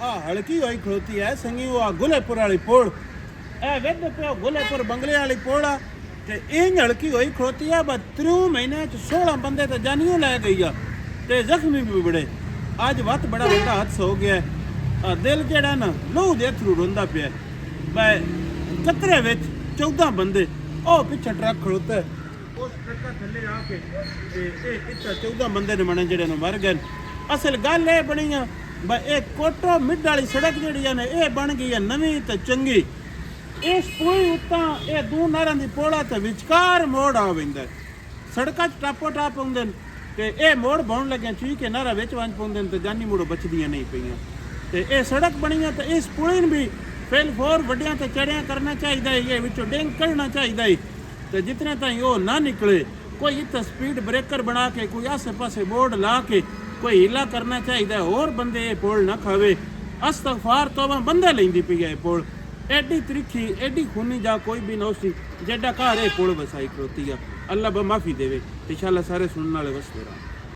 आ हल्की हुई खड़ोती है संगी वो आ गुलेपुर वाली पोड़ ए वेद पे गुलेपुर बंगले वाली पोड़ आ ते इंज हल्की हुई खड़ोती है बस 3 महीने च 16 बंदे तो जानियों लै गई आ ते जख्मी भी बड़े अज वत बड़ा बड़ा हादसा हो गया है दिल जेड़ा ना लहू दे अथरू रोंदा पिया मैं कतरे विच 14 बंदे ओ पिछे ट्रक खड़ोता है उस ट्रक थल्ले आके ते इत्ता 14 बंदे ने मने जेड़े मर गए असल गल ये बनी आ भाई ये कोटो मिड वाली सड़क जी ने यह बन गई है नवी तो चंगी इस पुल उत्ता ये 2 नहरां दी पोड़ा ते विचकार मोड़ आ वेंदा सड़क टापो टाप आउंदे ते ये मोड़ बन लगे चुई के नहरा विच वंज पाउंदे ते जानी मुड़ो बचदियां नहीं पईयां ते ये सड़क बनी है तो इस पुल भी फेल फोर वड्डियां ते चढ़िया करना चाहिए ये विचों डिंग कढ़ना चाहिए तो जितने ताईं वो ना निकले कोई इतना स्पीड ब्रेकर बना के कोई आसे पासे बोर्ड ला के कोई हीला करना चाहिए और बंदे ये पोल ना खावे अस्तगफार तौबा बंदा लेंदी पई है पोल एडी त्रिखी एडी खूनी जा कोई भी ना उसी जेडा घर ये पोल वसाई खड़ोती है अल्लाह ब माफ़ी देवे इंशाअल्लाह सारे सुनने वाले वसते रहा।